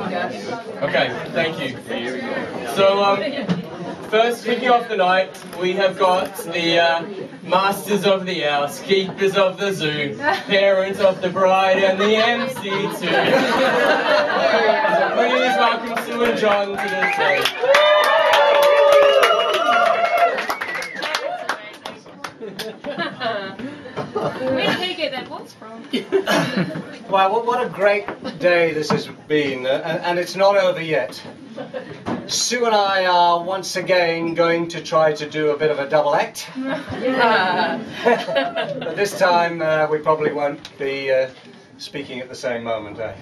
Okay, thank you. So, first kicking off the night, we have got the masters of the house, keepers of the zoo, parents of the bride, and the MC too. So please welcome Sue and John to the stage. Where did he get that voice from? Wow, what a great day this has been, and it's not over yet. Sue and I are once again going to try to do a bit of a double act. But this time we probably won't be speaking at the same moment, eh?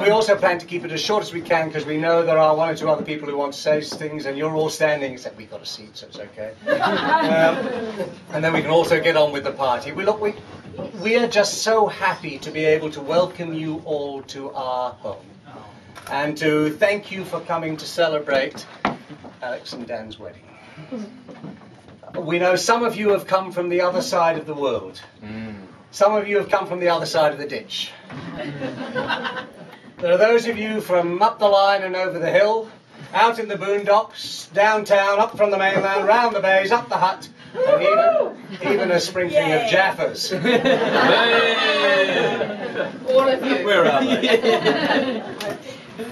We also plan to keep it as short as we can because we know there are one or two other people who want to say things, and you're all standing, except we've got a seat, so it's okay. And then we can also get on with the party. We are just so happy to be able to welcome you all to our home and to thank you for coming to celebrate Alex and Dan's wedding. We know some of you have come from the other side of the world. Some of you have come from the other side of the ditch. There are those of you from up the line and over the hill, out in the boondocks, downtown, up from the mainland, round the bays, up the hut, and even a sprinkling of Jaffas. All of you. Where are they?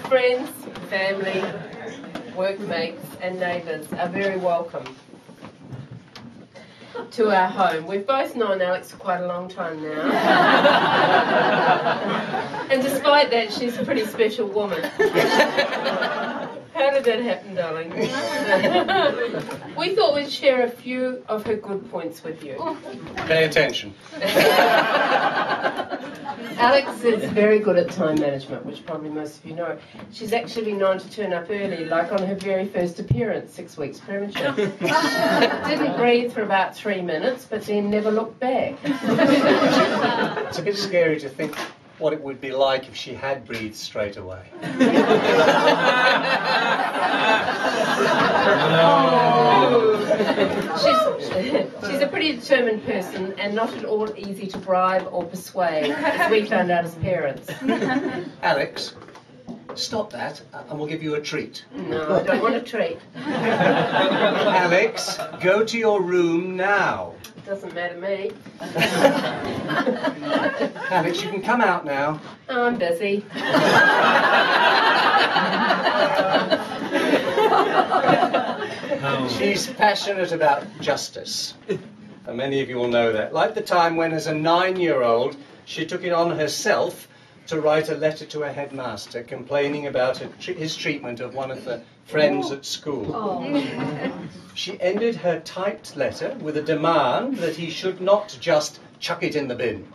Friends, family, workmates and neighbours are very welcome to our home. We've both known Alex for quite a long time now. And despite that, she's a pretty special woman. How did that happen, darling? We thought we'd share a few of her good points with you. Pay attention. Alex is very good at time management, which probably most of you know. She's actually been known to turn up early, like on her very first appearance, 6 weeks premature. Didn't breathe for about 3 minutes, but then never looked back. It's a bit scary to think what it would be like if she had breathed straight away. She's a pretty determined person and not at all easy to bribe or persuade, as we found out as parents. Alex, stop that and we'll give you a treat. No, I don't want a treat. Alex, go to your room now. It doesn't matter to me. Alex, you can come out now. Oh, I'm busy. She's passionate about justice. And many of you will know that. Like the time when, as a 9-year-old, she took it on herself to write a letter to a headmaster complaining about his treatment of one of the friends at school. Oh. She ended her typed letter with a demand that he should not just chuck it in the bin.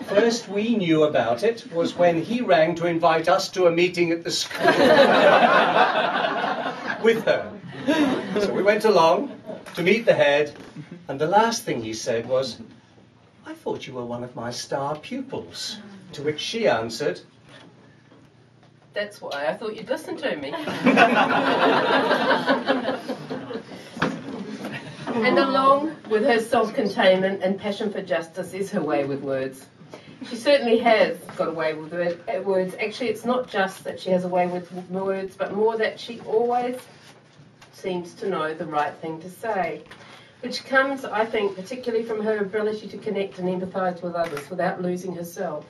First we knew about it was when he rang to invite us to a meeting at the school with her. So we went along to meet the head, and the last thing he said was, "I thought you were one of my star pupils." To which she answered, That's why I thought you'd listen to me. And along with her self-containment and passion for justice is her way with words. She certainly has got a way with words. Actually, it's not just that she has a way with words, but more that she always seems to know the right thing to say, which comes, I think, particularly from her ability to connect and empathise with others without losing herself.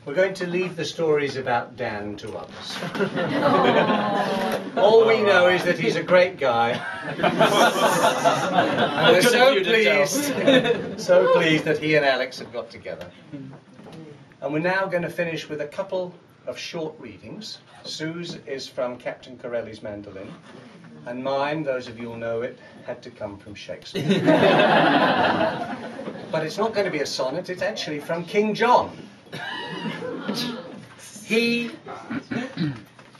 We're going to leave the stories about Dan to others. All we know is that he's a great guy. And we're so pleased that he and Alex have got together. And we're now going to finish with a couple of short readings. Sue's is from Captain Corelli's Mandolin, and mine, those of you who know it, had to come from Shakespeare. But it's not going to be a sonnet, it's actually from King John. He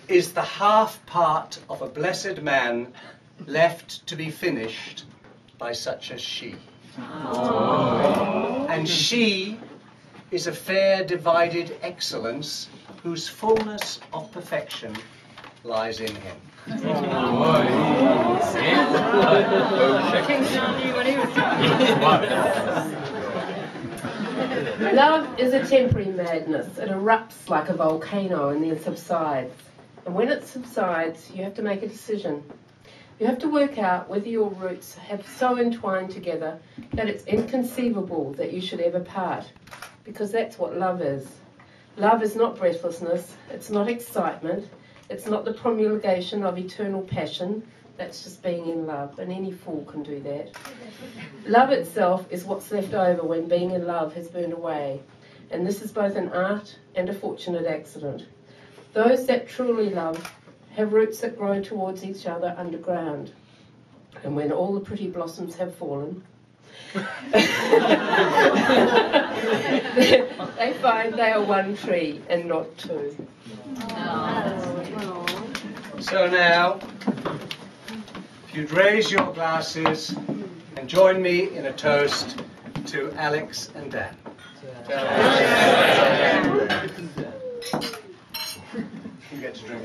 is the half part of a blessed man left to be finished by such as she. Aww. And she is a fair divided excellence whose fullness of perfection lies in him. King John knew what he was doing. Love is a temporary madness. It erupts like a volcano and then subsides. And when it subsides, you have to make a decision. You have to work out whether your roots have so entwined together that it's inconceivable that you should ever part. Because that's what love is. Love is not breathlessness. It's not excitement. It's not the promulgation of eternal passion. That's just being in love, and any fool can do that. Love itself is what's left over when being in love has burned away, and this is both an art and a fortunate accident. Those that truly love have roots that grow towards each other underground, and when all the pretty blossoms have fallen, they find they are one tree and not two. So now, if you'd raise your glasses and join me in a toast to Alex and Dan. You get to drink.